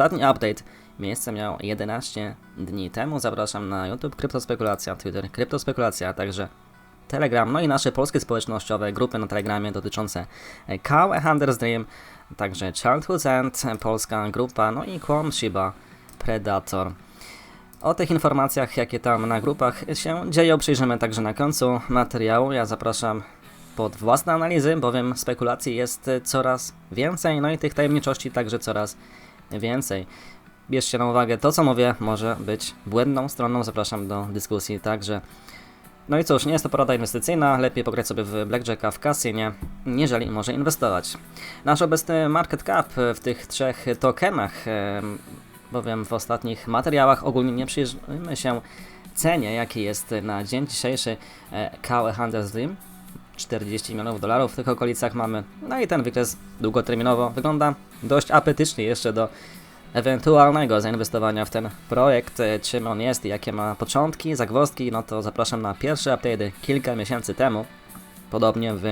Ostatni update miejsce miał 11 dni temu. Zapraszam na YouTube Kryptospekulacja, Twitter Kryptospekulacja, a także Telegram, no i nasze polskie społecznościowe grupy na Telegramie dotyczące Cow, A Hunter's Dream, także Childhood's End, polska grupa, no i Quam, Shiba, Predator. O tych informacjach, jakie tam na grupach się dzieją, przyjrzymy także na końcu materiału. Ja zapraszam pod własne analizy, bowiem spekulacji jest coraz więcej, no i tych tajemniczości także coraz więcej. Bierzcie na uwagę to, co mówię, może być błędną stroną, zapraszam do dyskusji także. No i cóż, nie jest to porada inwestycyjna, lepiej pograć sobie w Blackjacka w kasynie, niżeli może inwestować. Nasz obecny market cap w tych trzech tokenach, bowiem w ostatnich materiałach ogólnie nie przyjrzymy się cenie, jaki jest na dzień dzisiejszy Cow, A Hunter's Dream. 40 milionów dolarów w tych okolicach mamy. No i ten wykres długoterminowo wygląda dość apetycznie jeszcze do ewentualnego zainwestowania w ten projekt. Czym on jest i jakie ma początki, zagwozdki, no to zapraszam na pierwsze update kilka miesięcy temu. Podobnie w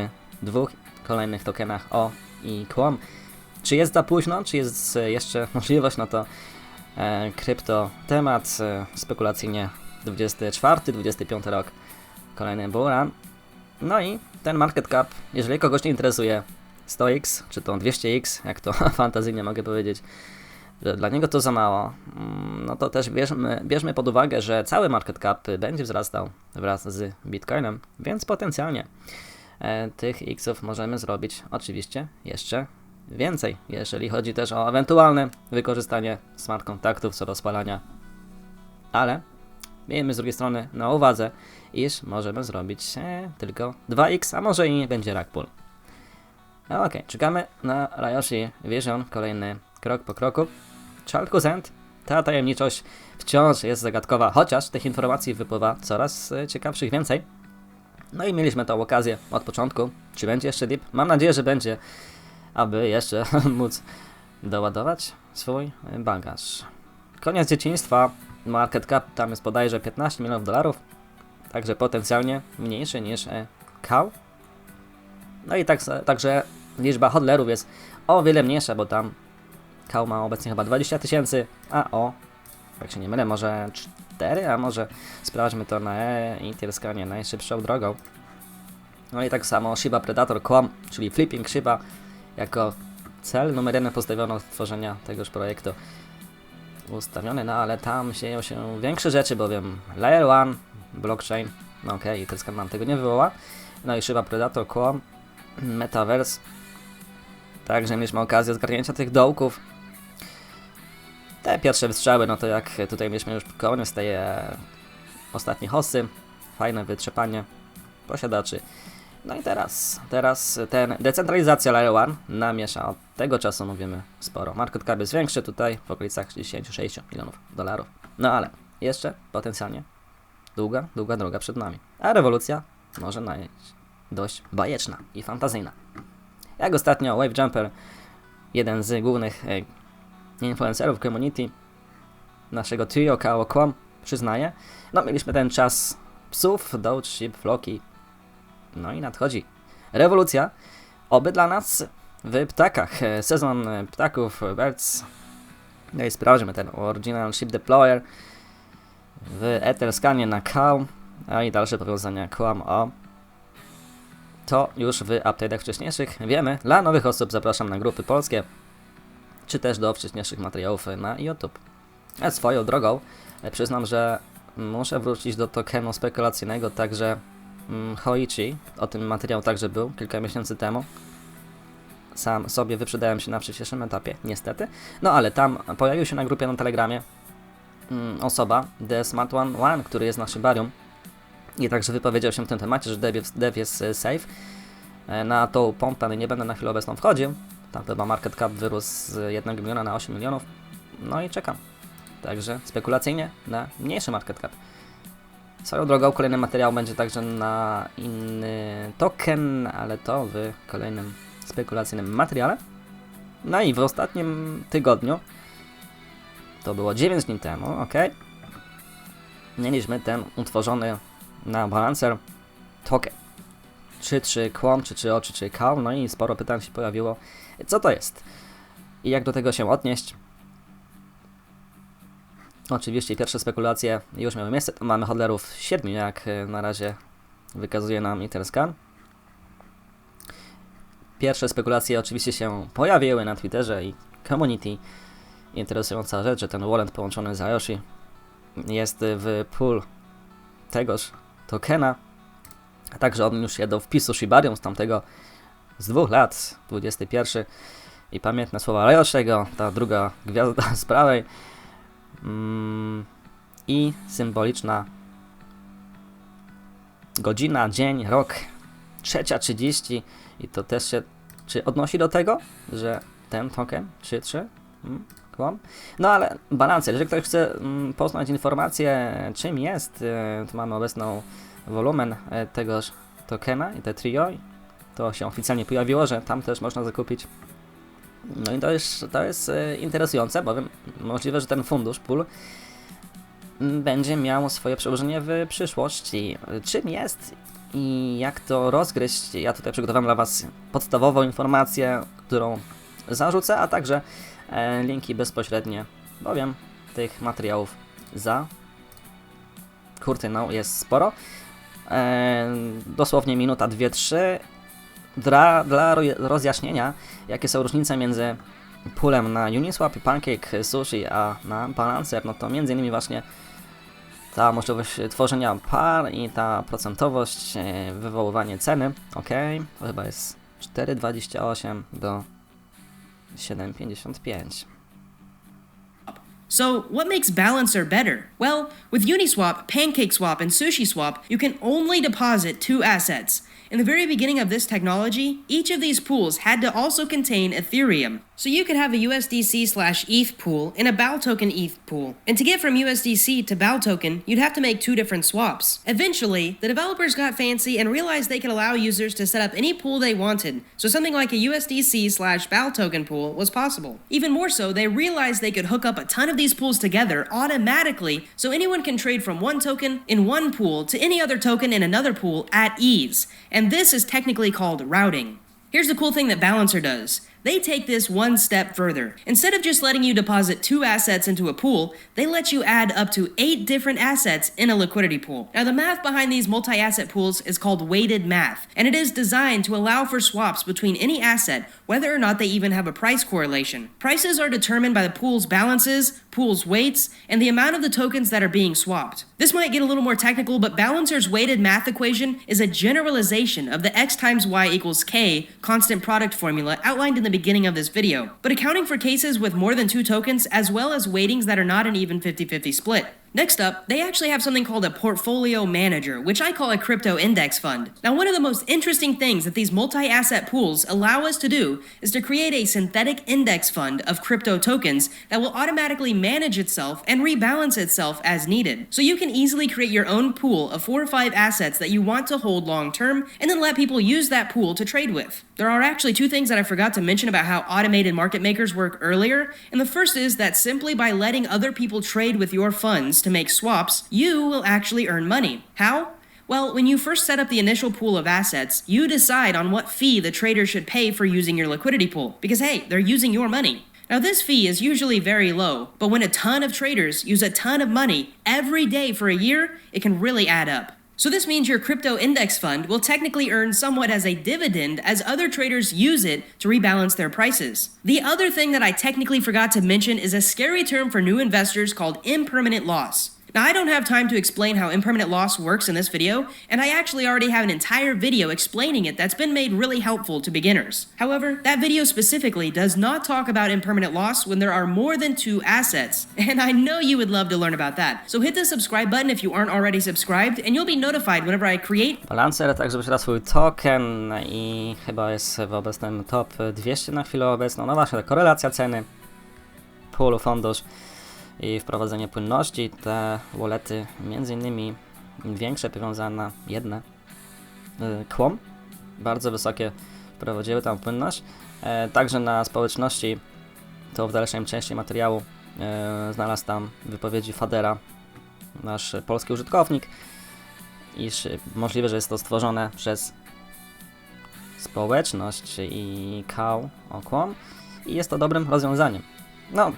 dwóch kolejnych tokenach O i Quam. Czy jest za późno, czy jest jeszcze możliwość, no to krypto temat, spekulacyjnie 24-25 rok, kolejny bull run. No i ten market cap, jeżeli kogoś nie interesuje 100x, czy to 200x, jak to fantazyjnie mogę powiedzieć, że dla niego to za mało, no to też bierzmy pod uwagę, że cały market cap będzie wzrastał wraz z Bitcoinem, więc potencjalnie tych xów możemy zrobić oczywiście jeszcze więcej, jeżeli chodzi też o ewentualne wykorzystanie smart kontaktów co do spalania, ale miejmy z drugiej strony na uwadze, iż możemy zrobić tylko 2x, a może i będzie rug pull. Ok, czekamy na Ryoshi Vision, kolejny krok po kroku. Childhood's End, ta tajemniczość wciąż jest zagadkowa, chociaż tych informacji wypływa coraz ciekawszych więcej. No i mieliśmy tą okazję od początku. Czy będzie jeszcze dip? Mam nadzieję, że będzie, aby jeszcze móc doładować swój bagaż. Koniec dzieciństwa, market cap tam jest bodajże 15 milionów dolarów, także potencjalnie mniejszy niż Cow. No i także liczba hodlerów jest o wiele mniejsza, bo tam Cow ma obecnie chyba 20 000, a O, jak się nie mylę, może 4, a może sprawdźmy to na Interscanie najszybszą drogą. No i tak samo Shiba Predator Quam, czyli Flipping Shiba, jako cel numer 1 postawiono stworzenia tegoż projektu ustawiony, no ale tam dzieją się większe rzeczy, bowiem Layer 1, blockchain, no okej, Interscan nam tego nie wywoła, no i Shiba Predator Quam, Metaverse, także mieliśmy okazję zgarnięcia tych dołków. Te pierwsze wystrzały, no to jak tutaj mieliśmy już koniec tej ostatniej hossy, fajne wytrzepanie posiadaczy. No i teraz ten decentralizacja Layer 1 namiesza, od tego czasu mówimy sporo. Market cap jest większy tutaj w okolicach 66 milionów dolarów. No ale jeszcze potencjalnie długa droga przed nami. A rewolucja może być dość bajeczna i fantazyjna. Jak ostatnio Wave Jumper, jeden z głównych influencerów community naszego trio Kao Quam, przyznaje, no mieliśmy ten czas psów, Doge, Sheep, Floki, no i nadchodzi rewolucja, oby dla nas w ptakach, sezon ptaków, birds. No i sprawdźmy ten Original Ship Deployer w Etherscanie na Cow, a i dalsze powiązania Quam O. To już w update'ach wcześniejszych wiemy. Dla nowych osób zapraszam na grupy polskie, czy też do wcześniejszych materiałów na YouTube. A swoją drogą przyznam, że muszę wrócić do tokenu spekulacyjnego, także Hoichi, o tym materiał także był kilka miesięcy temu. Sam sobie wyprzedałem się na wcześniejszym etapie, niestety. No ale tam pojawił się na grupie na Telegramie osoba, The Smart One, który jest na Shibarium, i także wypowiedział się w tym temacie, że dev jest safe. Na tą pompę nie będę na chwilę obecną wchodził. Tam chyba market cap wyrósł z 1 miliona na 8 milionów. No i czekam. Także spekulacyjnie na mniejszy market cap. Swoją drogą kolejny materiał będzie także na inny token, ale to w kolejnym spekulacyjnym materiale. No i w ostatnim tygodniu, to było 9 dni temu, ok, mieliśmy ten utworzony na Balancer token. Czy Quam, czy O, czy Cow, no i sporo pytań się pojawiło, co to jest i jak do tego się odnieść. Oczywiście pierwsze spekulacje już miały miejsce, to mamy hodlerów 7, jak na razie wykazuje nam Interscan. Pierwsze spekulacje oczywiście się pojawiły na Twitterze i community. Interesująca rzecz, że ten wallet połączony z Ayoshi jest w pool tegoż tokena, a także odniósł się do wpisu Shibarium z tamtego z 2 lat, 21 i pamiętne słowa Ayoshiego, ta druga gwiazda z prawej i symboliczna godzina, dzień, rok, 3:30 i to też się czy odnosi do tego, że ten token 3 kłam. No ale balancer, jeżeli ktoś chce poznać informację czym jest, to mamy obecną wolumen tegoż tokena i te trio, to się oficjalnie pojawiło, że tam też można zakupić. No i to jest interesujące, bowiem możliwe, że ten fundusz pool będzie miał swoje przełożenie w przyszłości. Czym jest i jak to rozgryźć? Ja tutaj przygotowałem dla Was podstawową informację, którą zarzucę, a także linki bezpośrednie, bowiem tych materiałów za kurtyną jest sporo. Dosłownie minuta, 2-3 dla rozjaśnienia, jakie są różnice między poolem na Uniswap, Pancake, Sushi, a na Balancer. No to między innymi właśnie ta możliwość tworzenia par i ta procentowość, wywoływanie ceny. Ok, to chyba jest 4,28 do 7,55. So, what makes Balancer better? Well, with Uniswap, PancakeSwap, and SushiSwap, you can only deposit 2 assets. In the very beginning of this technology, each of these pools had to also contain Ethereum. So you could have a USDC/ETH pool and a BAL token ETH pool. And to get from USDC to BAL token, you'd have to make 2 different swaps. Eventually, the developers got fancy and realized they could allow users to set up any pool they wanted. So something like a USDC/BAL token pool was possible. Even more so, they realized they could hook up a ton of these pools together automatically so anyone can trade from one token in one pool to any other token in another pool at ease. And this is technically called routing. Here's the cool thing that Balancer does. They take this one step further. Instead of just letting you deposit 2 assets into a pool, they let you add up to 8 different assets in a liquidity pool. Now, the math behind these multi-asset pools is called weighted math, and it is designed to allow for swaps between any asset, whether or not they even have a price correlation. Prices are determined by the pool's balances, pool's weights, and the amount of the tokens that are being swapped. This might get a little more technical, but Balancer's weighted math equation is a generalization of the x times y equals k constant product formula outlined in the beginning of this video, but accounting for cases with more than 2 tokens as well as weightings that are not an even 50-50 split. Next up, they actually have something called a portfolio manager, which I call a crypto index fund. Now, one of the most interesting things that these multi-asset pools allow us to do is to create a synthetic index fund of crypto tokens that will automatically manage itself and rebalance itself as needed. So you can easily create your own pool of 4 or 5 assets that you want to hold long term and then let people use that pool to trade with. There are actually 2 things that I forgot to mention about how automated market makers work earlier, and the first is that simply by letting other people trade with your funds to make swaps, you will actually earn money. How? Well, when you first set up the initial pool of assets, you decide on what fee the trader should pay for using your liquidity pool, because hey, they're using your money. Now, this fee is usually very low, but when a ton of traders use a ton of money every day for a year, it can really add up. So this means your crypto index fund will technically earn somewhat as a dividend as other traders use it to rebalance their prices. The other thing that I technically forgot to mention is a scary term for new investors called impermanent loss. Now, I don't have time to explain how impermanent loss works in this video, and I actually already have an entire video explaining it that's been made really helpful to beginners. However, that video specifically does not talk about impermanent loss when there are more than 2 assets, and I know you would love to learn about that. So hit the subscribe button if you aren't already subscribed, and you'll be notified whenever I create. Balancer także posiada swój token i chyba jest w obecnym top 200 na chwilę obecną. No właśnie, korelacja ceny, pool, fundusz i wprowadzenie płynności. Te wallety między innymi większe powiązane na jedne kłom, bardzo wysokie, wprowadziły tam płynność. Także na społeczności, to w dalszej części materiału znalazł tam wypowiedzi Fadera, nasz polski użytkownik, iż możliwe, że jest to stworzone przez społeczność i KAU Okłom i jest to dobrym rozwiązaniem. No,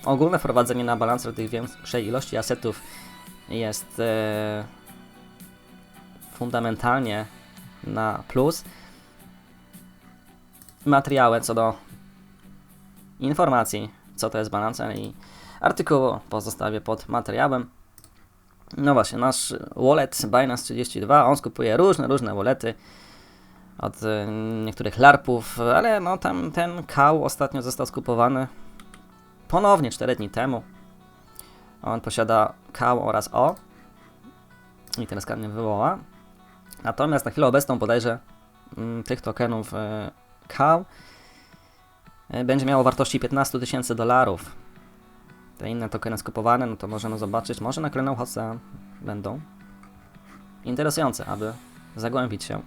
ogólne wprowadzenie na balancer tych większej ilości asetów jest fundamentalnie na plus. Materiały co do informacji, co to jest balancer i artykułu pozostawię pod materiałem. No właśnie, nasz wallet Binance32, on skupuje różne wallety od niektórych larpów, ale no tam ten kał ostatnio został skupowany ponownie 4 dni temu. On posiada kał oraz O i ten skan nie wywoła. Natomiast na chwilę obecną bodajże tych tokenów kał będzie miało wartości $15,000. Te inne tokeny skupowane, no to możemy zobaczyć, może na kolejną hodce będą interesujące, aby zagłębić się.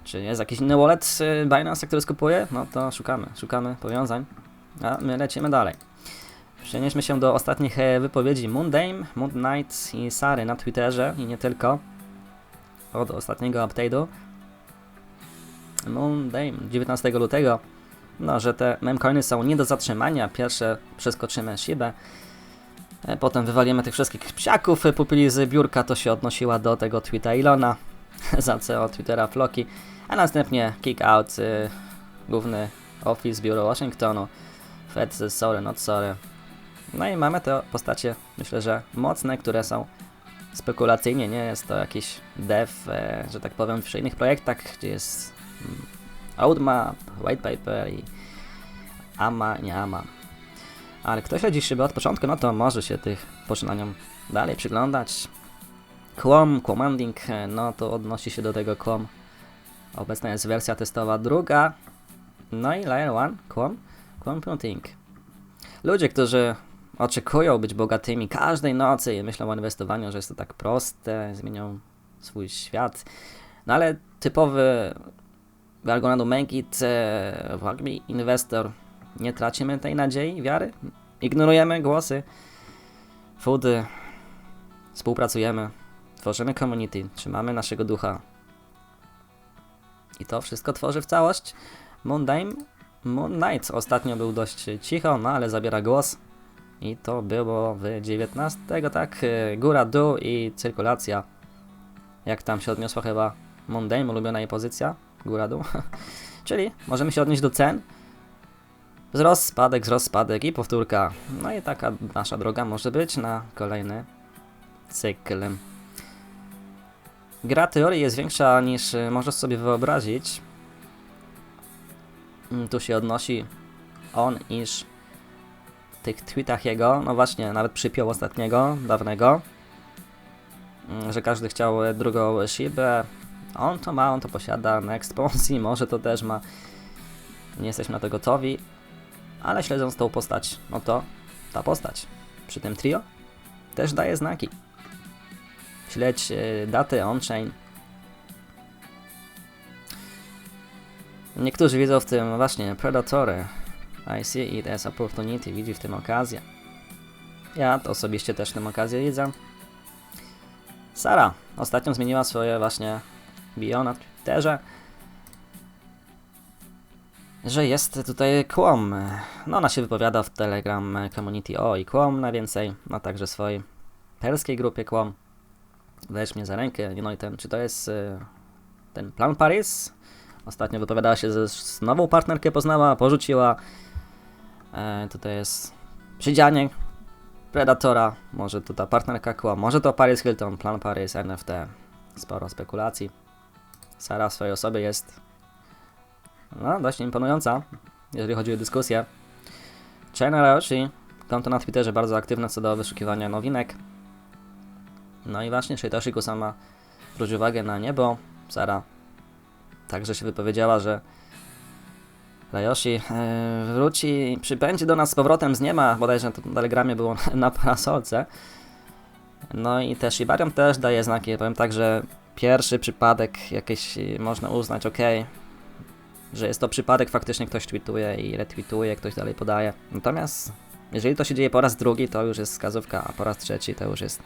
Czy jest jakiś inny wallet Binance, który skupuje? No to szukamy powiązań, a my lecimy dalej. Przenieśmy się do ostatnich wypowiedzi Moondame, Moon Knight i Sary na Twitterze i nie tylko. Od ostatniego update'u. Moondame 19 lutego. No, że te memcoiny są nie do zatrzymania. Pierwsze przeskoczymy Shibę. Potem wywalimy tych wszystkich psiaków. Pupili z biurka, to się odnosiła do tego tweeta Ilona. Za CEO Twittera Floki. A następnie kick out główny office biuro Waszyngtonu. Fed sorry, not sorry. No i mamy te postacie, myślę, że mocne, które są spekulacyjnie, nie jest to jakiś dev, że tak powiem, w innych projektach, gdzie jest roadmap, white paper i AMA, nie AMA. Ale kto śledzi Shibę od początku, no to może się tych poczynaniom dalej przyglądać. QOM, Commanding, no to odnosi się do tego QOM. Obecna jest wersja testowa druga. No i Layer 1, QOM, Computing. Ludzie, którzy oczekują być bogatymi każdej nocy i myślą o inwestowaniu, że jest to tak proste, zmienią swój świat. No ale typowy Gargonadu Menkit, inwestor, nie tracimy tej nadziei, wiary, ignorujemy głosy, foody, współpracujemy, tworzymy community, trzymamy naszego ducha. I to wszystko tworzy w całość. Moon Knight ostatnio był dość cicho, no ale zabiera głos. I to było w 19, tak? Góra, dół i cyrkulacja. Jak tam się odniosła chyba Moondame, ulubiona jej pozycja. Góra, dół. Czyli możemy się odnieść do cen. Wzrost, spadek i powtórka. No i taka nasza droga może być na kolejny cykl. Gra teorii jest większa niż możesz sobie wyobrazić. Tu się odnosi on, iż w tych tweetach jego, no właśnie, nawet przypiął ostatniego, dawnego, że każdy chciał drugą Shibę. On to ma, on to posiada, Next Ponzi może to też ma. Nie jesteśmy na to gotowi, ale śledząc tą postać, no to ta postać przy tym trio też daje znaki. Śledź daty on-chain. Niektórzy widzą w tym właśnie Predatory. I see it as opportunity, widzi w tym okazję. Ja to osobiście też tę okazję widzę. Sara ostatnio zmieniła swoje właśnie bio na Twitterze, że jest tutaj QOM. No ona się wypowiada w Telegram Community O i QOM najwięcej, no także swojej perskiej grupie QOM. Weź mnie za rękę, no i ten, czy to jest ten Plan Paris? Ostatnio wypowiadała się, że z nową partnerkę poznała, porzuciła. Tutaj jest przydzianie Predatora, może to ta partnerka QOM, może to Paris Hilton, Plan Paris, NFT. Sporo spekulacji. Sara w swojej osobie jest no, dość imponująca, jeżeli chodzi o dyskusję. China Rayoshi, konto na Twitterze bardzo aktywne co do wyszukiwania nowinek. No i właśnie Satoshi Kusama zwrócił uwagę na niebo. Sara także się wypowiedziała, że Rayoshi wróci, przybędzie do nas z powrotem z nieba, bodajże to na Telegramie było na parasolce. No i też Shibarium też daje znaki, powiem tak, że pierwszy przypadek jakiś można uznać, ok, że jest to przypadek, faktycznie ktoś tweetuje i retweetuje, ktoś dalej podaje. Natomiast jeżeli to się dzieje po raz drugi, to już jest wskazówka, a po raz trzeci to już jest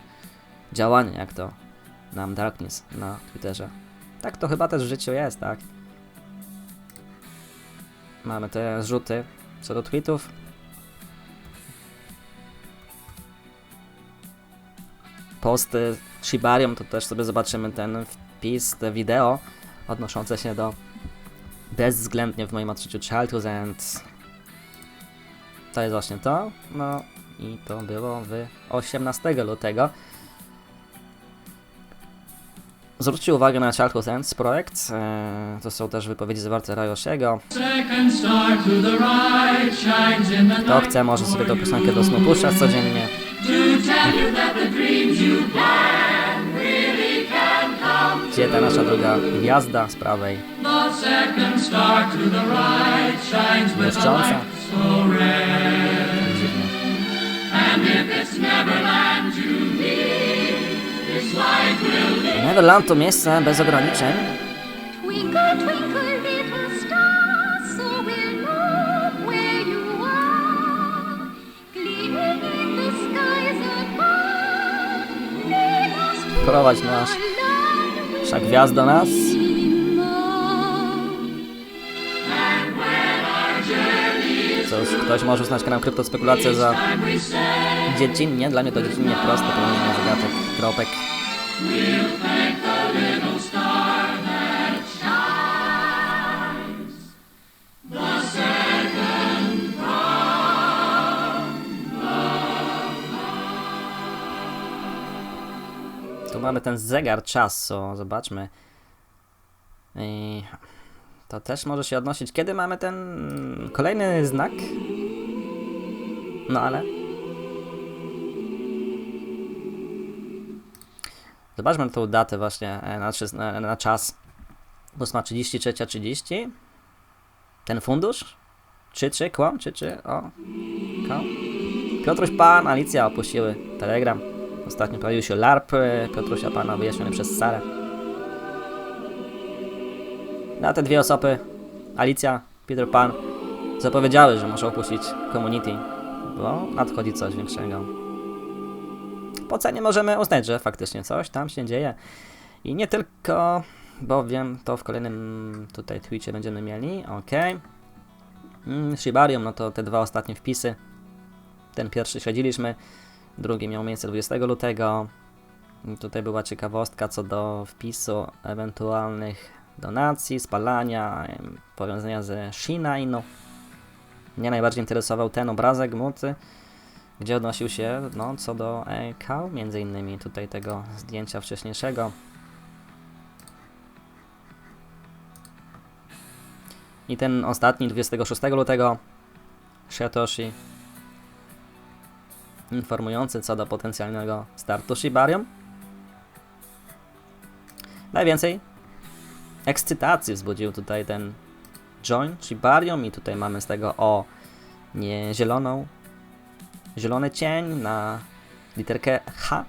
działanie, jak to nam Darkness na Twitterze. Tak to chyba też w życiu jest, tak? Mamy te zrzuty co do tweetów. post Shibarium, to też sobie zobaczymy ten wpis, te wideo odnoszące się do bezwzględnie w moim odczuciu Childhood End. To jest właśnie to, no i to było w 18 lutego. Zwróćcie uwagę na Childhood Ends projekt, to są też wypowiedzi zawarte Rayoshiego. Kto chce, może sobie tą piosenkę do snu puszczać codziennie. Gdzie ta nasza druga gwiazda z prawej? Błyszcząca. Neverland to miejsce bez ograniczeń. Twinkle, twinkle, little star, so we'll know where you are. Gleaming in the skies above, lead us to Prowadź nas, our nasza gwiazdo nas. Ktoś może uznać kanał Kryptospekulacja za dziecinnie, dla mnie to dziecinnie proste, pomimo zagadek, kropek. Tu mamy ten zegar czasu, zobaczmy. I to też może się odnosić, kiedy mamy ten kolejny znak. No ale... Zobaczmy tą datę właśnie na czas. 8:33:30. Ten fundusz? Czy kłam? O. Kłam. Piotruś Pan, Alicja opuściły Telegram. Ostatnio pojawił się LARP Piotrusia Pana wyjaśniony przez Sarę. Na te dwie osoby, Alicja, Peter Pan, zapowiedziały, że muszą opuścić community, bo nadchodzi coś większego. Po cenie możemy uznać, że faktycznie coś tam się dzieje. I nie tylko, bowiem to w kolejnym tutaj Twitchie będziemy mieli. Ok. Shibarium, no to te dwa ostatnie wpisy. Ten pierwszy śledziliśmy, drugi miał miejsce 20 lutego. I tutaj była ciekawostka co do wpisu ewentualnych donacji, spalania, powiązania ze Shinai. Mnie najbardziej interesował ten obrazek mocy, gdzie odnosił się co do Kał, między innymi tutaj tego zdjęcia wcześniejszego. I ten ostatni 26 lutego Satoshi informujący co do potencjalnego startu Shibarium. Najwięcej ekscytacji wzbudził tutaj ten join Shibarium i tutaj mamy z tego nie zielony cień na literkę H.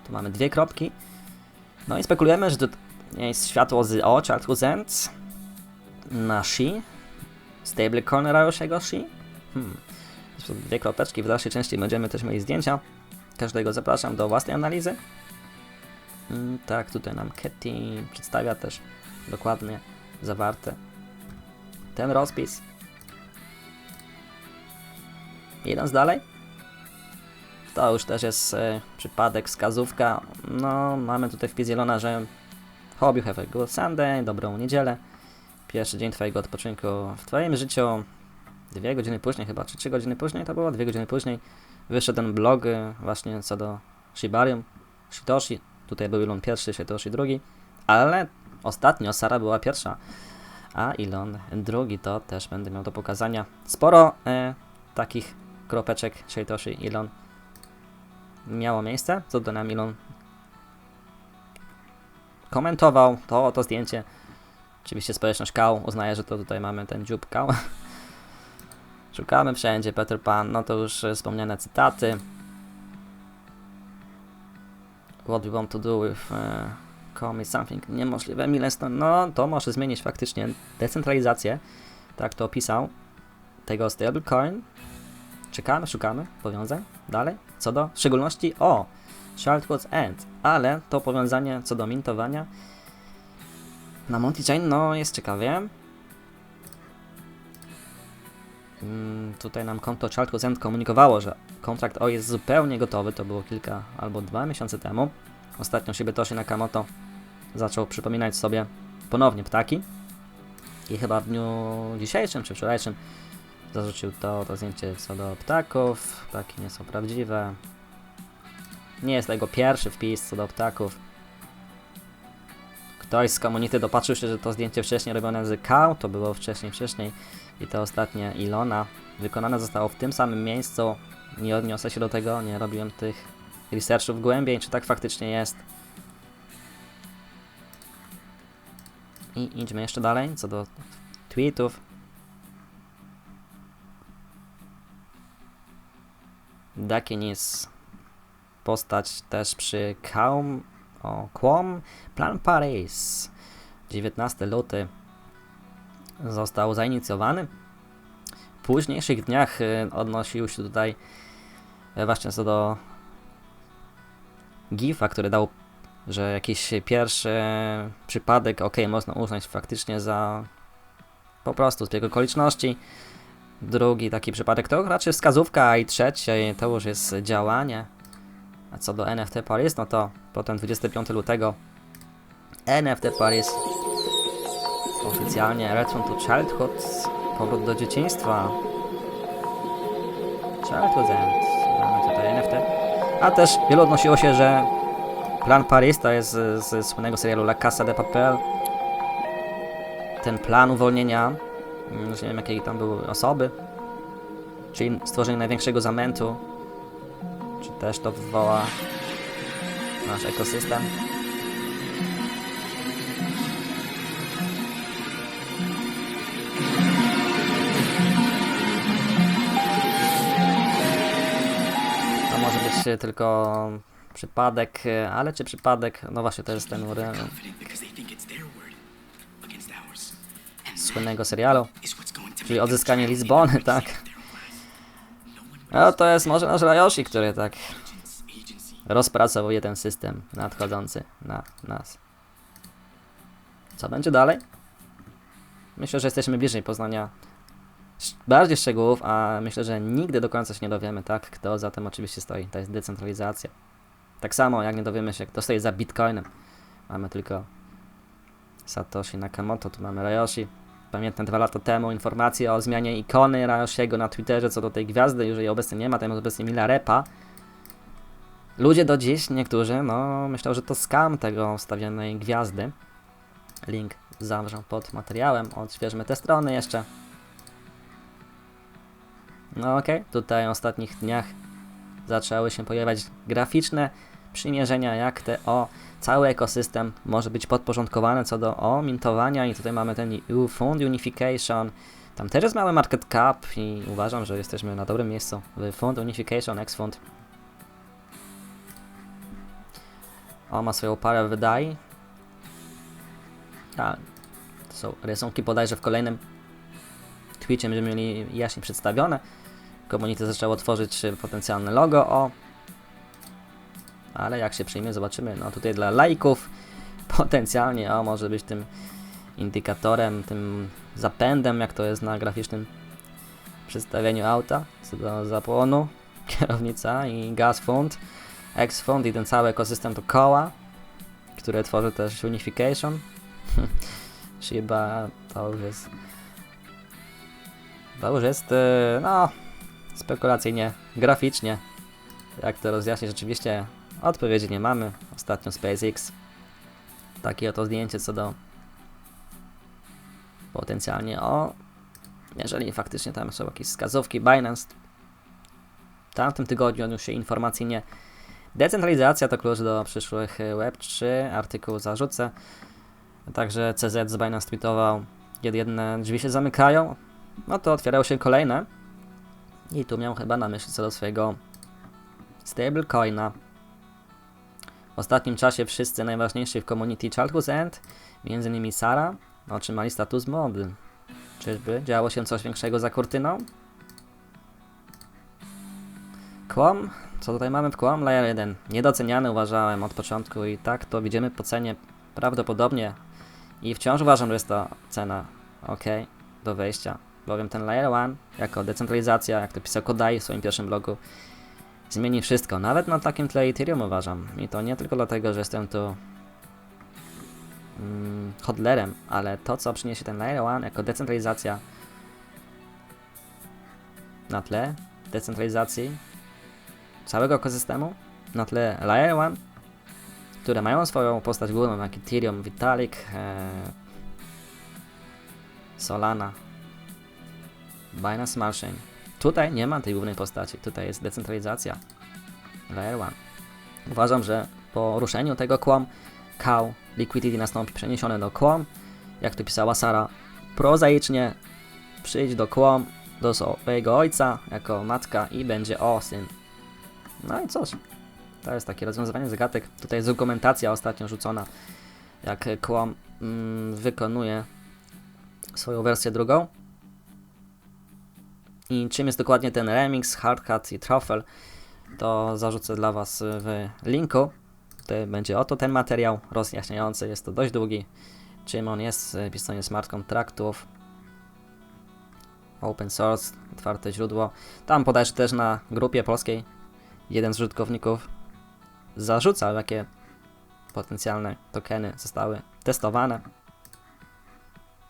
Tu mamy dwie kropki. No i spekulujemy, że to jest światło z Childhood End na Shi. Stablecoin Rayoshiego Shi. To są dwie kropeczki. W dalszej części będziemy też mieli zdjęcia. Każdego zapraszam do własnej analizy. Tak, tutaj nam Ketty przedstawia też dokładnie zawarte ten rozpis. Idąc dalej. To już też jest przypadek, wskazówka. No, mamy tutaj wpis zielona, że hope you have a good Sunday, dobrą niedzielę. Pierwszy dzień twojego odpoczynku w twoim życiu. 2 godziny później chyba, czy 3 godziny później to było? 2 godziny później wyszedł ten blog właśnie co do Shibarium, Satoshi. Tutaj był Elon pierwszy, Satoshi drugi. Ale ostatnio Sara była pierwsza, a Elon drugi. To też będę miał do pokazania. Sporo takich kropeczek Satoshi, Elon miało miejsce, co do nam Elon komentował to zdjęcie. Oczywiście społeczność Kał uznaje, że to tutaj mamy ten dziób Kał. Szukamy wszędzie, Peter Pan, no to już wspomniane cytaty. What we want to do with call me something niemożliwe, Milestone. No to może zmienić faktycznie decentralizację. Tak to opisał. Tego stablecoin. Czekamy, szukamy powiązań. Dalej. Co do w szczególności Childhood End. Ale to powiązanie co do mintowania na Multi Chain, no jest ciekawie. Tutaj nam konto Childhood End komunikowało, że kontrakt O jest zupełnie gotowy, to było kilka albo 2 miesiące temu. Ostatnio Shibetoshi Nakamoto zaczął przypominać sobie ponownie ptaki i chyba w dniu dzisiejszym czy wczorajszym zarzucił to zdjęcie co do ptaków. Ptaki nie są prawdziwe. Nie jest to jego pierwszy wpis co do ptaków. Ktoś z community dopatrzył się, że to zdjęcie wcześniej robione z Cow, to było wcześniej i to ostatnie Ilona wykonane zostało w tym samym miejscu. Nie odniosę się do tego, nie robiłem tych researchów głębiej, czy tak faktycznie jest. I idźmy jeszcze dalej, co do tweetów. Dakinis postać też przy Quom Plan Paris. 19 luty został zainicjowany. W późniejszych dniach odnosił się tutaj właśnie co do gifa, który dał, że jakiś pierwszy przypadek, można uznać faktycznie za po prostu zbieg okoliczności. Drugi taki przypadek to raczej wskazówka, i trzeci to już jest działanie. A co do NFT Paris, no to potem 25 lutego NFT Paris oficjalnie Return to Childhood, powrót do dzieciństwa. Childhood End, mamy tutaj NFT. A też wielu odnosiło się, że plan Paris to jest z słynnego serialu La Casa de Papel. Ten plan uwolnienia, już nie wiem jakiej tam były osoby, czyli stworzenie największego zamętu, czy też to wywoła nasz ekosystem. To może być tylko przypadek, ale czy przypadek, no właśnie to jest ten słynnego serialu, czyli odzyskanie Lizbony, tak? No to jest może nasz Rayoshi, który tak rozpracowuje ten system nadchodzący na nas. Co będzie dalej? Myślę, że jesteśmy bliżej poznania bardziej szczegółów, a myślę, że nigdy do końca się nie dowiemy, tak? Kto za tym oczywiście stoi. To jest decentralizacja. Tak samo jak nie dowiemy się, kto stoi za Bitcoinem. Mamy tylko Satoshi Nakamoto, tu mamy Rayoshi. Pamiętam 2 lata temu informacje o zmianie ikony Rayoshiego na Twitterze co do tej gwiazdy, już jej obecnie nie ma, tam jest obecnie Milarepa. Ludzie do dziś, niektórzy, no myślą, że to scam tego wstawionej gwiazdy. Link zawrzę pod materiałem, odświeżmy te strony jeszcze. No okej, tutaj w ostatnich dniach zaczęły się pojawiać graficzne przymierzenia, jak cały ekosystem może być podporządkowany co do mintowania, i tutaj mamy ten Fund Unification. Tam też jest mały market cap i uważam, że jesteśmy na dobrym miejscu w Fund Unification, X-Fund. Ma swoją parę wydań. To są rysunki bodajże w kolejnym tweetie będziemy mieli jaśnie przedstawione. Community zaczęło tworzyć potencjalne logo ale jak się przyjmie, zobaczymy. No tutaj dla laików potencjalnie może być tym indykatorem, tym zapędem, jak to jest na graficznym przedstawieniu auta, co do zapłonu, kierownica i gaz fund, X-Fund i ten cały ekosystem to koła, które tworzy też Unification. Shiba to już jest no spekulacyjnie, graficznie. Jak to rozjaśnić? Rzeczywiście odpowiedzi nie mamy. Ostatnio SpaceX takie oto zdjęcie co do potencjalnie jeżeli faktycznie tam są jakieś wskazówki. Binance w tamtym tygodniu już się informacji nie. Decentralizacja to klucz do przyszłych Web3. Artykuł zarzucę. Także CZ z Binance tweetował, kiedy jedne drzwi się zamykają, no to otwierają się kolejne. I tu miał chyba na myśli co do swojego stablecoina. W ostatnim czasie wszyscy najważniejsi w community Childhood End, m.in. Sara, otrzymali status mod. Czyżby działo się coś większego za kurtyną? Quom? Co tutaj mamy w Quom? Layer 1. Niedoceniany uważałem od początku i tak to widzimy po cenie prawdopodobnie. I wciąż uważam, że jest to cena ok do wejścia. bowiem ten Layer 1 jako decentralizacja, jak to pisał Kodai w swoim pierwszym blogu, zmieni wszystko, nawet na takim tle Ethereum uważam. I to nie tylko dlatego, że jestem tu hodlerem, ale to, co przyniesie ten Layer 1 jako decentralizacja na tle decentralizacji całego ekosystemu, na tle Layer 1, które mają swoją postać główną, jak Ethereum, Vitalik, Solana, Binance Smart Chain. Tutaj nie ma tej głównej postaci, tutaj jest decentralizacja Layer 1. Uważam, że po ruszeniu tego Quam, Cow Liquidity nastąpi przeniesione do Quam, jak to pisała Sara, prozaicznie przyjdź do Quam, do swojego ojca jako matka i będzie syn. No i cóż, to jest takie rozwiązywanie zagadek. Tutaj jest dokumentacja ostatnio rzucona, jak Quam wykonuje swoją wersję drugą. I czym jest dokładnie ten remix, hardcut i truffle, to zarzucę dla Was w linku. To będzie oto ten materiał rozjaśniający, jest to dość długi, czym on jest, pisanie smart kontraktów, open source, otwarte źródło. Tam podajesz też na grupie polskiej, jeden z użytkowników zarzucał, jakie potencjalne tokeny zostały testowane.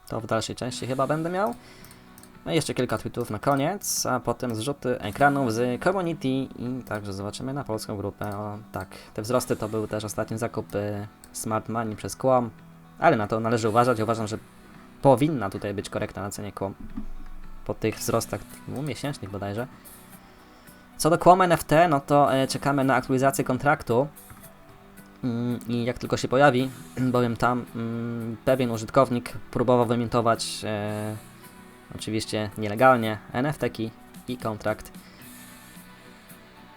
To w dalszej części chyba będę miał. No i jeszcze kilka tweetów na koniec, a potem zrzuty ekranów z community i także zobaczymy na polską grupę. O tak, te wzrosty to był też ostatni zakup Smart Money przez Quam, ale na to należy uważać. Uważam, że powinna tutaj być korekta na cenie Quam po tych wzrostach miesięcznych bodajże. Co do Quam NFT, no to czekamy na aktualizację kontraktu i jak tylko się pojawi, bowiem tam pewien użytkownik próbował wymintować oczywiście nielegalnie NFT-ki i kontrakt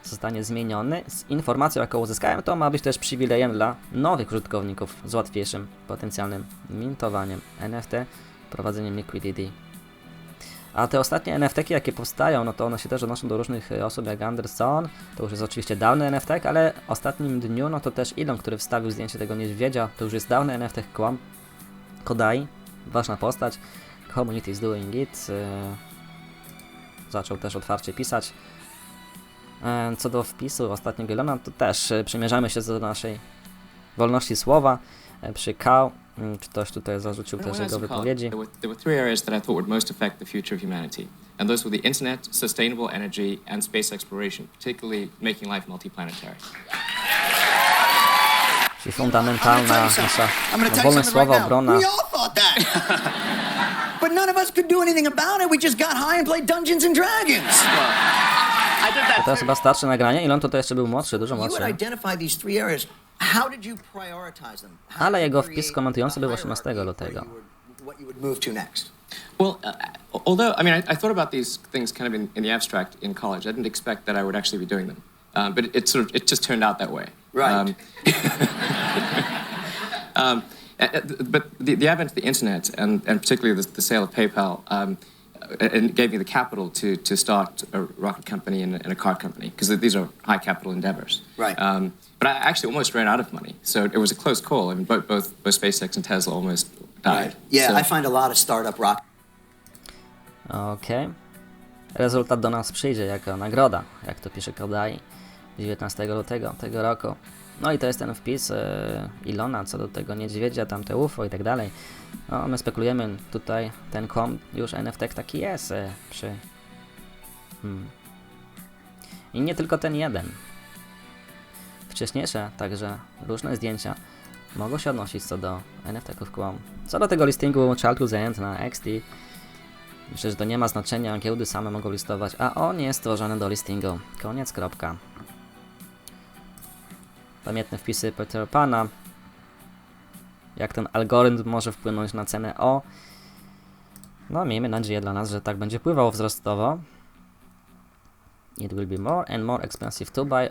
zostanie zmieniony. Z informacją, jaką uzyskałem, to ma być też przywilejem dla nowych użytkowników z łatwiejszym potencjalnym mintowaniem NFT, prowadzeniem liquidity. A te ostatnie NFT-ki, jakie powstają, no to one się też odnoszą do różnych osób jak Anderson. To już jest oczywiście dawny NFT, ale w ostatnim dniu, no to też Elon, który wstawił zdjęcie tego niedźwiedzia, to już jest dawny NFT Quam. Kodai, ważna postać. Community is doing it. Zaczął też otwarcie pisać. Co do wpisu ostatniego Elona, to też przymierzamy się do naszej wolności słowa. Przy Cow, ktoś tutaj zarzucił też jego wypowiedzi. There were three areas that I thought would most affect the future of humanity. And those were the internet, sustainable energy, and space exploration, particularly making life multiplanetary. Czyli fundamentalna nasza wolność słowa, obrona. We all thought that. But none of us could do anything about it. We just got high and played Dungeons and Dragons. I did that. To jest chyba starsze nagranie. Elon to jeszcze był młodszy, dużo You had młodszy. identified these three areas. How did you prioritize them? How Ale did you jego create wpis komentujący był a 18 hierarchy lutego. where what you would move to next? Well, although, I mean, I thought about these things kind of in the abstract in college. I didn't expect that I would actually be doing them. But it just turned out that way. Right. But the advent of the internet and particularly the sale of PayPal it gave me the capital to start a rocket company and a car company because these are high capital endeavors. Right. But I actually almost ran out of money, so it was a close call. I mean, both SpaceX and Tesla almost died. Yeah, So- I find a lot of startup rock. Okej. Rezultat do nas przyjdzie jako nagroda, jak to pisze Kodai 19 lutego tego roku. No i to jest ten wpis Elona co do tego niedźwiedzia, tamte UFO i tak dalej. No, my spekulujemy tutaj, ten Quam już NFT taki jest przy... I nie tylko ten jeden. Wcześniejsze także różne zdjęcia mogą się odnosić co do NFT-ków Quam. Co do tego listingu Child to the End na XT, myślę, że to nie ma znaczenia, giełdy same mogą listować, a on jest stworzony do listingu. Koniec, kropka. Pamiętne wpisy Petera Pana. Jak ten algorytm może wpłynąć na cenę No, miejmy nadzieję dla nas, że tak będzie wpływało wzrostowo. It will be more and more expensive to buy.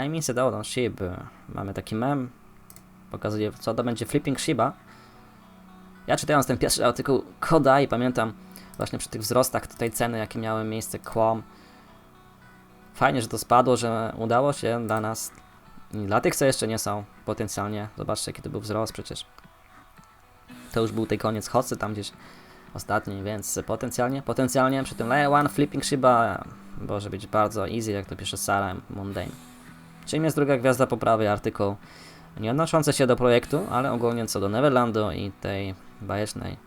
I miss it out on Shiba. Mamy taki mem. Pokazuje, co to będzie flipping Shiba. Ja czytając ten pierwszy artykuł Kodai, pamiętam właśnie przy tych wzrostach tej ceny, jakie miały miejsce Quam. Fajnie, że to spadło, że udało się dla nas i dla tych, co jeszcze nie są potencjalnie. Zobaczcie, jaki to był wzrost przecież. To już był tej koniec hocy, tam gdzieś ostatni, więc potencjalnie przy tym Layer 1 Flipping Shiba może być bardzo easy, jak to pisze Sarah Mundane. Czym jest druga gwiazda po prawej artykuł, nie odnoszący się do projektu, ale ogólnie co do Neverlandu i tej bajecznej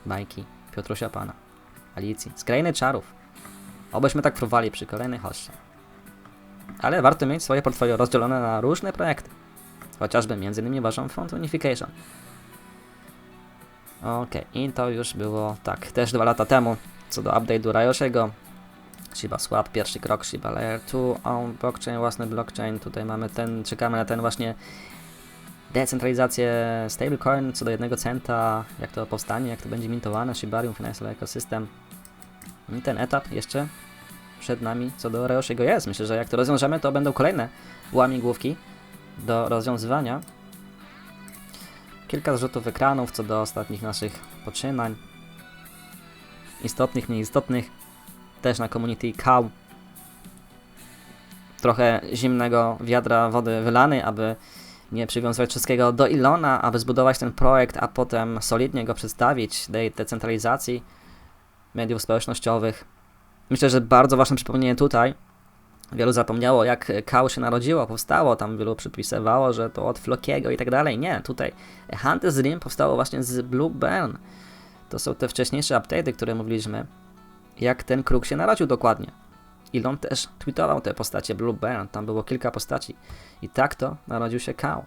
bajki Piotrusia Pana, Alicji, z Krainy Czarów. Obyśmy tak próbowali przy kolejnych hoście. Ale warto mieć swoje portfolio rozdzielone na różne projekty. Chociażby m.in. waszą Font Unification. Okej, i to już było tak, też 2 lata temu, co do update'u Rayoshiego. Shiba Swap, pierwszy krok, Shiba Layer 2, own blockchain, własny blockchain, tutaj mamy czekamy na ten właśnie decentralizację stablecoin co do 1 centa, jak to powstanie, jak to będzie mintowane, Shibarium Financial Ecosystem. I ten etap jeszcze przed nami co do Rayoshiego jest. Myślę, że jak to rozwiążemy, to będą kolejne łamigłówki do rozwiązywania. Kilka zrzutów ekranów co do ostatnich naszych poczynań. Istotnych, nieistotnych. Też na community Cow. Trochę zimnego wiadra wody wylany, aby nie przywiązywać wszystkiego do Ilona, aby zbudować ten projekt, a potem solidnie go przedstawić tej decentralizacji mediów społecznościowych. Myślę, że bardzo ważne przypomnienie tutaj. Wielu zapomniało, jak Cow się narodziło, powstało, tam wielu przypisywało, że to od Flokiego i tak dalej. Nie, tutaj Hunter's Dream powstało właśnie z Blue Burn. To są te wcześniejsze update'y, które mówiliśmy, jak ten kruk się narodził dokładnie. Elon też tweetował te postacie Blue Burn, tam było kilka postaci. I tak to narodził się Cow.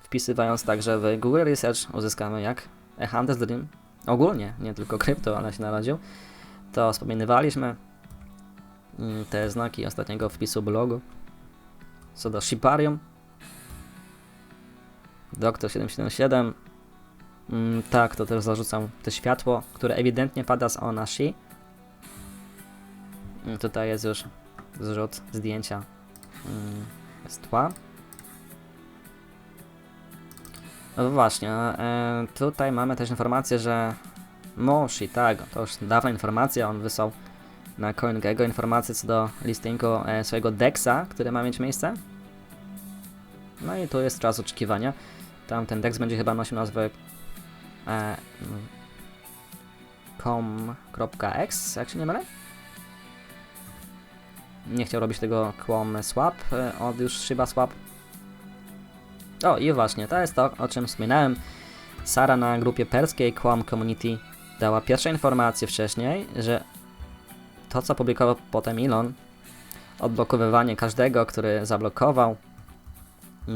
Wpisywając także w Google Research uzyskamy, jak Hunter's Dream ogólnie, nie tylko krypto, ale się narodził. To wspominywaliśmy te znaki ostatniego wpisu blogu. Co do Shibarium, Doktor 777, tak, to też zarzucam to światło, które ewidentnie pada z Onashi. Tutaj jest już zrzut zdjęcia z tła. No właśnie, tutaj mamy też informację, że Moshi, tak, to już dawna informacja, on wysłał na CoinGecko informacje co do listingu swojego DEXa, który ma mieć miejsce. No i tu jest czas oczekiwania. Tam ten DEX będzie chyba nosił nazwę com.x, jak się nie mylę. Nie chciał robić tego QOM Swap od już Shiba Swap. O i właśnie, to jest to, o czym wspominałem. Sara na grupie perskiej QOM Community dała pierwsze informacje wcześniej, że to, co publikował potem Elon, odblokowywanie każdego, który zablokował,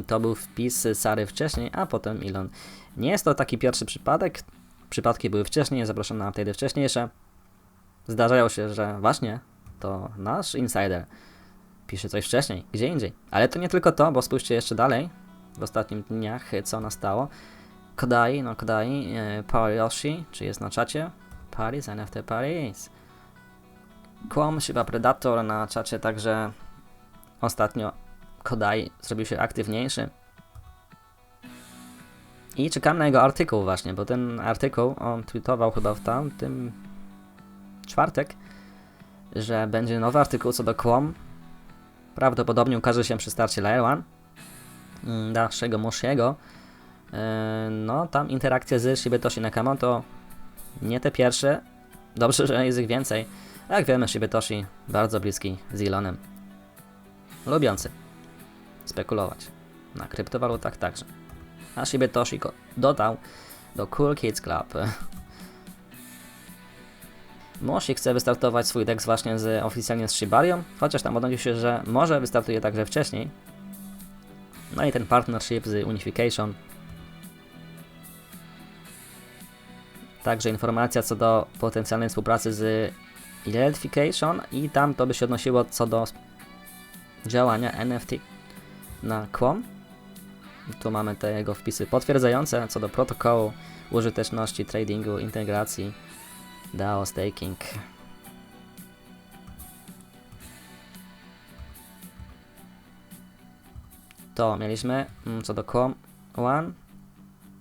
to był wpis Sary wcześniej, a potem Elon. Nie jest to taki pierwszy przypadek. Przypadki były wcześniej, zaproszone na update'y wcześniejsze. Zdarzają się, że właśnie to nasz insider pisze coś wcześniej, gdzie indziej. Ale to nie tylko to, bo spójrzcie jeszcze dalej, w ostatnich dniach, co nastało. Kodai, Paryoshi, czy jest na czacie? Paris, NFT Paris. QOM, Shiba Predator na czacie, także ostatnio Kodai zrobił się aktywniejszy. I czekam na jego artykuł właśnie, bo ten artykuł on tweetował chyba w tamtym czwartek, że będzie nowy artykuł co do QOM. Prawdopodobnie ukaże się przy starcie Layer 1 naszego Moshiego. No tam interakcje z Shibetoshi Nakamoto nie te pierwsze. Dobrze, że jest ich więcej. Jak wiemy, Shibetoshi bardzo bliski z Elonem. Lubiący spekulować na kryptowalutach także. A Shibetoshi go dodał do Cool Kids Club. Moshi chce wystartować swój DEX właśnie oficjalnie z Shibarium, chociaż tam odnosił się, że może wystartuje także wcześniej. No i ten partnership z Unification. Także informacja co do potencjalnej współpracy z Identification i tam to by się odnosiło co do działania NFT na QOM. Tu mamy te jego wpisy potwierdzające co do protokołu, użyteczności, tradingu, integracji, DAO, staking. To mieliśmy co do QOM 1.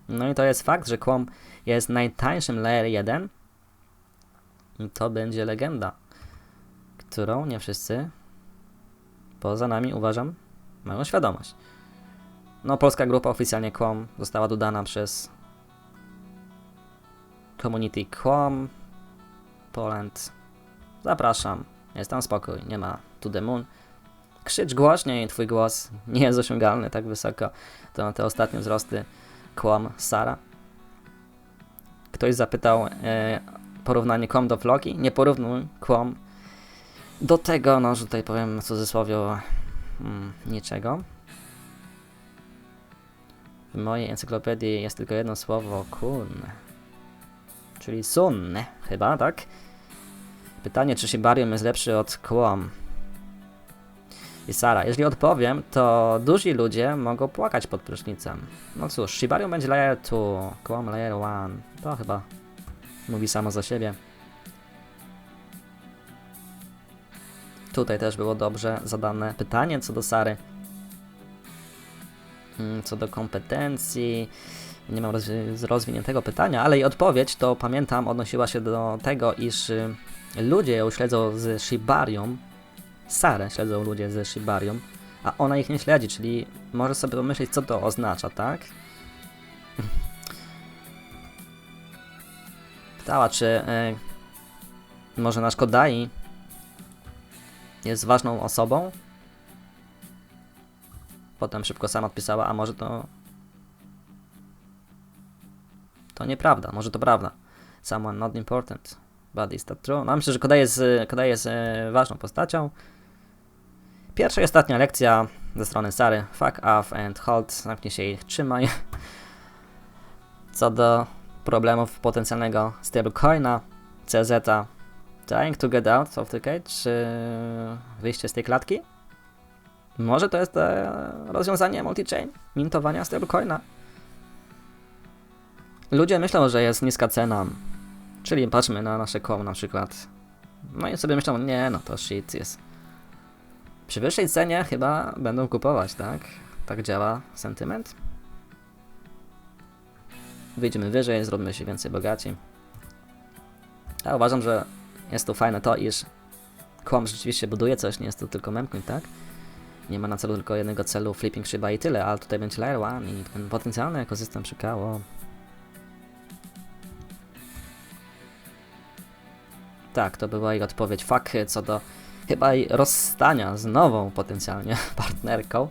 No i to jest fakt, że QOM jest najtańszym Layer 1. To będzie legenda, którą nie wszyscy poza nami, uważam, mają świadomość. No, polska grupa oficjalnie QOM została dodana przez community Quam Poland. Zapraszam. Jest tam spokój, nie ma to the moon. Krzycz głośniej, twój głos nie jest osiągalny tak wysoko. To te ostatnie wzrosty Quam Sara. Ktoś zapytał porównanie Quam do Floki. Nie porównuj Quam do tego, no, że tutaj powiem w cudzysłowie niczego. W mojej encyklopedii jest tylko jedno słowo kun, czyli sun, chyba, tak? Pytanie, czy Shibarium jest lepszy od Quam i Sara. Jeżeli odpowiem, to duzi ludzie mogą płakać pod prysznicem. No cóż, Shibarium będzie layer 2, Quam layer 1. To chyba mówi samo za siebie. Tutaj też było dobrze zadane pytanie co do Sary. Co do kompetencji, nie mam rozwiniętego pytania, ale jej odpowiedź, to pamiętam, odnosiła się do tego, iż ludzie ją śledzą z Shibarium, Sarę śledzą ludzie ze Shibarium, a ona ich nie śledzi, czyli może sobie pomyśleć, co to oznacza, tak? Pytała, czy może nasz Kodai jest ważną osobą? Potem szybko sama odpisała, a może to nieprawda, może to prawda. Someone not important, but is that true? No myślę, że Kodai jest ważną postacią. Pierwsza i ostatnia lekcja ze strony Sary. Fuck off and hold. Zamknij się i trzymaj. Co do problemów potencjalnego stablecoina, CZ, trying to get out of the cage, wyjście z tej klatki? Może to jest rozwiązanie multi-chain, mintowania stablecoina. Ludzie myślą, że jest niska cena, czyli patrzmy na nasze Quam na przykład. No i sobie myślą, nie no to shit jest. Przy wyższej cenie chyba będą kupować, tak? Tak działa sentyment. Wyjdziemy wyżej, zrobimy się więcej bogaci. Ja uważam, że jest tu fajne to, iż Quam rzeczywiście buduje coś, nie jest to tylko memcoin, tak? Nie ma na celu tylko jednego celu, flipping Shiba i tyle, ale tutaj będzie layer 1 i ten potencjalny ekosystem przykało. Tak, to była jej odpowiedź. Fuck, co do chyba jej rozstania z nową potencjalnie partnerką.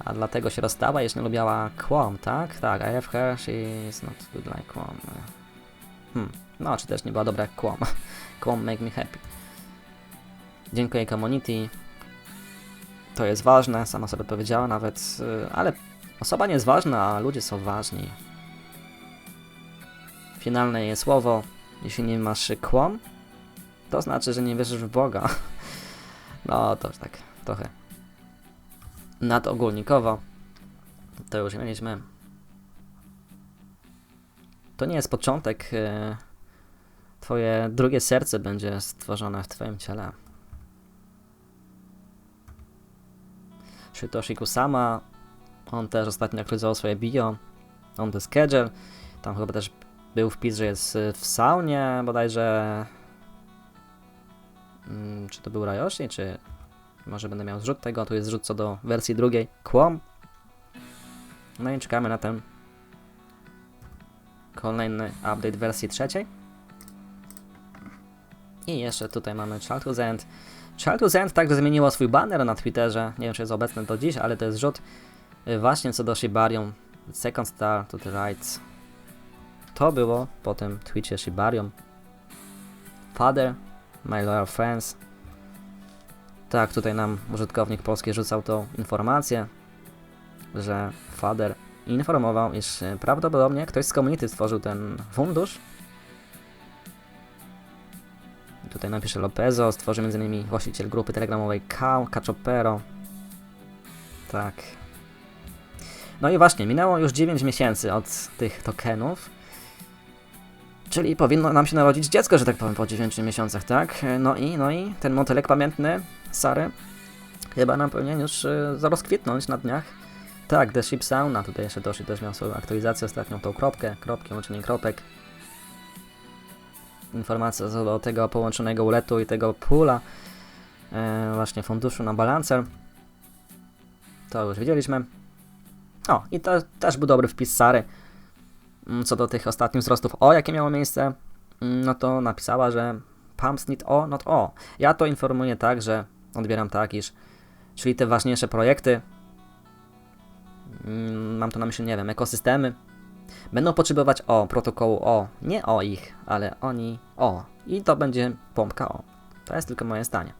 A dlatego się rozstała, jeśli nie lubiała Quam, tak? Tak, I have her, she is not good like Quam. No, czy też nie była dobra jak Quam. Quam make me happy. Dziękuję community. To jest ważne, sama sobie powiedziała nawet, ale osoba nie jest ważna, a ludzie są ważni. Finalne jej słowo, jeśli nie masz Quam, to znaczy, że nie wierzysz w Boga. No, to już tak trochę nadogólnikowo. To już mieliśmy. To nie jest początek. Twoje drugie serce będzie stworzone w twoim ciele. Satoshi Kusama, on też ostatnio aktualizował swoje bio on the schedule, tam chyba też był wpis, że jest w saunie bodajże, czy to był Ryoshi, czy może będę miał zrzut tego, tu jest zrzut co do wersji drugiej, Quam. No i czekamy na ten kolejny update wersji trzeciej. I jeszcze tutaj mamy Childhood's End. Childhood's End także zmieniło swój banner na Twitterze, nie wiem czy jest obecny do dziś, ale to jest rzut właśnie co do Shibarium. Second star to the right. To było po tym tweetie Shibarium. Father, my loyal friends. Tak, tutaj nam użytkownik polski rzucał tą informację, że Father informował, iż prawdopodobnie ktoś z community stworzył ten fundusz. Tutaj napisze Lopezo, stworzył m.in. właściciel grupy telegramowej Cachopero. Tak. No i właśnie, minęło już 9 miesięcy od tych tokenów. Czyli powinno nam się narodzić dziecko, że tak powiem, po 9 miesiącach, tak? No i ten motylek pamiętny Sary chyba nam powinien już rozkwitnąć na dniach. Tak, The Ship Sauna, tutaj jeszcze Toshi też miał swoją aktualizację ostatnią, tą kropkę, łączenie kropek. Informacja co do tego połączonego uletu i tego pula właśnie funduszu na balancer. To już widzieliśmy. O, i to też był dobry wpis Sary. co do tych ostatnich wzrostów O, jakie miało miejsce, no to napisała, że pumps need O, not O. Ja to informuję tak, że odbieram tak, iż czyli te ważniejsze projekty, mam tu na myśli, nie wiem, ekosystemy, będą potrzebować O, protokołu O, nie o ich, ale oni O. I to będzie pompka O. To jest tylko moje zdanie.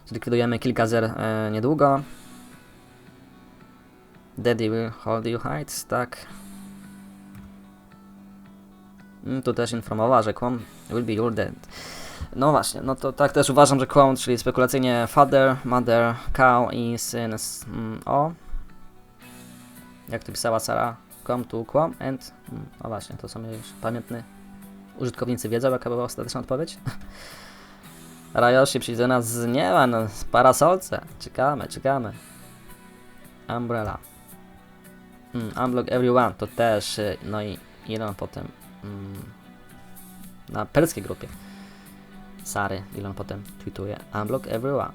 Zlikwidujemy kilka zer niedługo. Daddy will hold you heights, tak. Tu też informowała, że Quam will be your dad. No właśnie, no to tak też uważam, że Quam, czyli spekulacyjnie father, mother, cow i syn O. Jak to pisała Sara, come to Quam and... No właśnie, to są już pamiętni użytkownicy wiedzą, jaka była ostateczna odpowiedź. Rayoshi przyjdzie do nas z nieba, no, z parasolce. Czekamy. Umbrella. Unblock everyone, to też, no i Elon potem na perskiej grupie Sary, Elon potem tweetuje Unblock everyone.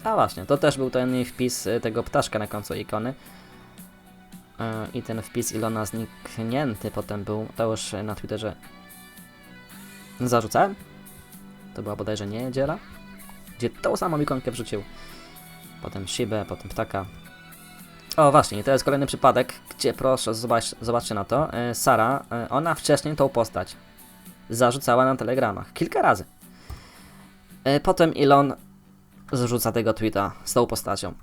A właśnie, to też był ten wpis tego ptaszka na końcu ikony. I ten wpis Ilona zniknięty potem był, to już na Twitterze zarzucałem. To była bodajże niedziela, gdzie tą samą ikonkę wrzucił. Potem Shibę, potem ptaka. O właśnie, i to jest kolejny przypadek, gdzie proszę, zobaczcie na to. Sara, ona wcześniej tą postać zarzucała na telegramach. Kilka razy. Potem Elon zrzuca tego tweeta z tą postacią.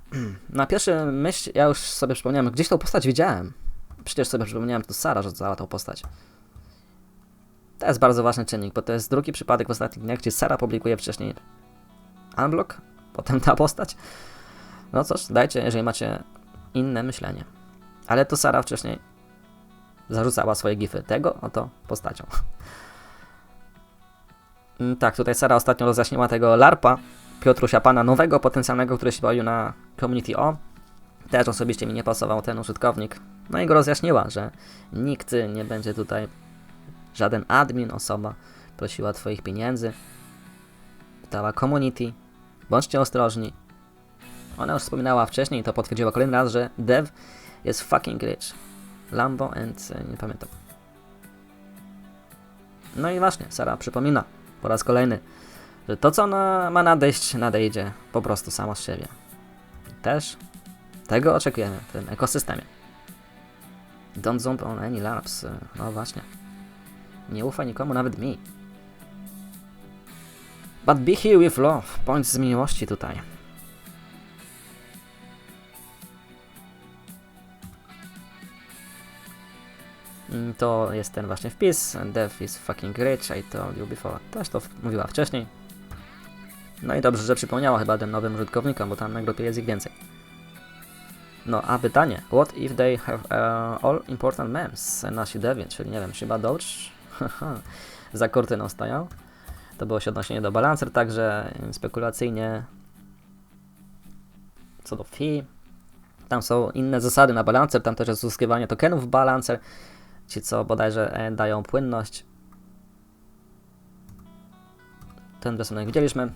Na pierwszy myśl, ja już sobie przypomniałem, gdzieś tą postać widziałem. Przecież sobie przypomniałem, to Sara rzucała tą postać. To jest bardzo ważny czynnik, bo to jest drugi przypadek w ostatnich dniach, gdzie Sara publikuje wcześniej unblock, potem ta postać. No cóż, dajcie, jeżeli macie inne myślenie. Ale to Sara wcześniej zarzucała swoje gify tego oto postacią. Tak, tutaj Sara ostatnio rozjaśniła tego LARPa, Piotrusia Pana, nowego potencjalnego, który się pojawił na Community O. Też osobiście mi nie pasował ten użytkownik. No i go rozjaśniła, że nikt nie będzie tutaj, żaden admin, osoba prosiła twoich pieniędzy. Pytała community, bądźcie ostrożni. Ona już wspominała wcześniej i to potwierdziła kolejny raz, że dev jest fucking rich. Lambo and... nie pamiętam. No i właśnie, Sara przypomina po raz kolejny, że to co ona ma nadejść, nadejdzie po prostu samo z siebie. I też tego oczekujemy w tym ekosystemie. Don't jump on any LARPs. No właśnie. Nie ufaj nikomu, nawet mi. But be here with love. Bądź z miłości tutaj. To jest ten właśnie wpis. Dev is fucking rich, I told you before. Też to mówiła wcześniej. No i dobrze, że przypomniała chyba tym nowym użytkownikom, bo tam na grupie jest ich więcej. No a pytanie, what if they have all important memes? Nasi devie, czyli nie wiem, Shiba Doge za kurtyną stoją. To było się odnoszenie do Balancer, także spekulacyjnie co do fee. Tam są inne zasady na Balancer, tam też jest uzyskiwanie tokenów w Balancer. Ci co bodajże dają płynność. Ten rysunek widzieliśmy.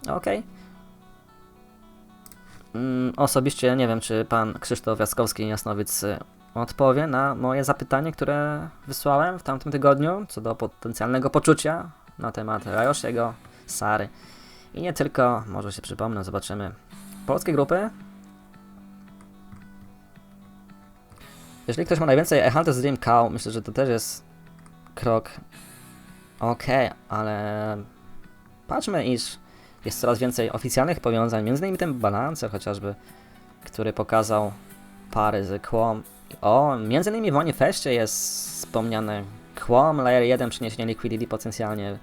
Okej. Osobiście nie wiem, czy pan Krzysztof Jaskowski-Jasnowic odpowie na moje zapytanie, które wysłałem w tamtym tygodniu, co do potencjalnego poczucia na temat Rayoshiego, Sary. I nie tylko, może się przypomnę, zobaczymy. Polskie grupy. Jeżeli ktoś ma najwięcej A Hunter's Dream Cow, myślę, że to też jest krok okej, ale patrzmy, iż jest coraz więcej oficjalnych powiązań, między innymi ten Balancer chociażby, który pokazał pary z Quam. O, między innymi w Manifestie jest wspomniane Quam, Layer 1, przyniesienie liquidity potencjalnie.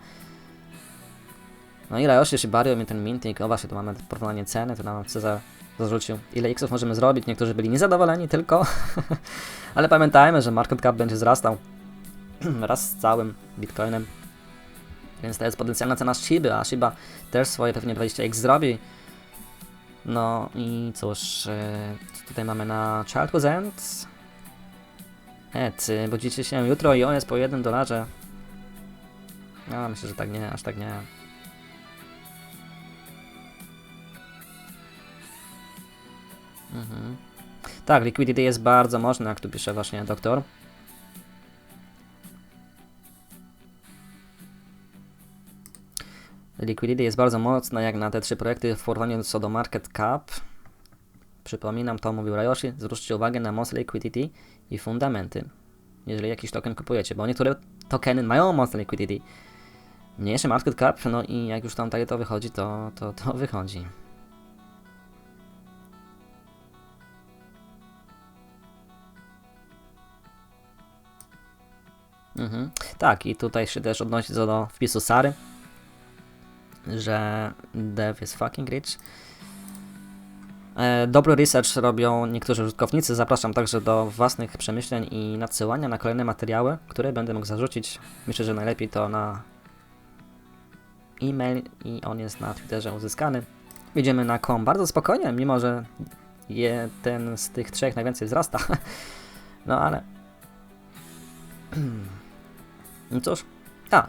No i Rayoshi, Shibario i ten minting, o właśnie, tu mamy porównanie ceny, tu nam Cezar zarzucił, ile X-ów możemy zrobić, niektórzy byli niezadowoleni tylko, ale pamiętajmy, że market cap będzie wzrastał wraz z całym Bitcoinem. Więc to jest potencjalna cena Shiby, a Shiba też swoje pewnie 20x zrobi. No i cóż, co tutaj mamy na Childhood's End? Budzicie się jutro i on jest po $1. No myślę, że tak nie, aż tak nie. Tak, liquidity jest bardzo mocny, jak tu pisze właśnie doktor. Liquidity jest bardzo mocna jak na te 3 projekty w porównaniu co do market cap. Przypominam, to mówił Rayoshi, zwróćcie uwagę na moc liquidity i fundamenty, jeżeli jakiś token kupujecie, bo niektóre tokeny mają mocne liquidity, mniejszy market cap, no i jak już tam tutaj to wychodzi, to wychodzi. Tak, i tutaj się też odnosi co do wpisu Sary, że dev is fucking rich. Dobry research robią niektórzy użytkownicy. Zapraszam także do własnych przemyśleń i nadsyłania na kolejne materiały, które będę mógł zarzucić. Myślę, że najlepiej to na e-mail i on jest na Twitterze uzyskany. Idziemy na com bardzo spokojnie, mimo że ten z tych 3 najwięcej wzrasta. No ale... No cóż.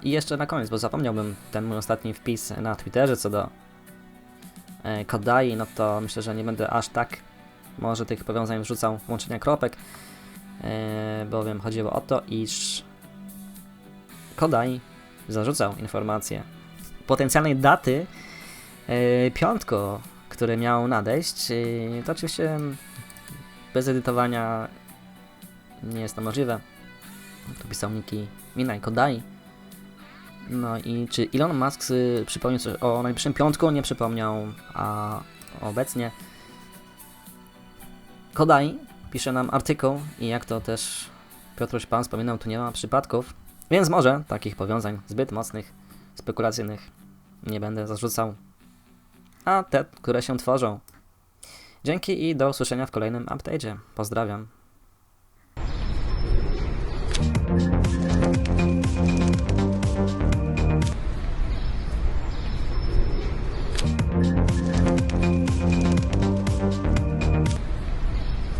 I jeszcze na koniec, bo zapomniałbym ten mój ostatni wpis na Twitterze co do Kodai, no to myślę, że nie będę aż tak może tych powiązań wrzucał łączenia kropek, bowiem chodziło o to, iż Kodai zarzucał informację potencjalnej daty piątku, który miał nadejść. To oczywiście bez edytowania nie jest to możliwe. Tu pisał Niki Mina i Kodai. No i czy Elon Musk przypomniał coś o najbliższym piątku? Nie przypomniał, a obecnie Kodai pisze nam artykuł i jak to też Piotruś Pan wspominał, tu nie ma przypadków, więc może takich powiązań zbyt mocnych, spekulacyjnych nie będę zarzucał, a te, które się tworzą. Dzięki i do usłyszenia w kolejnym update'cie. Pozdrawiam.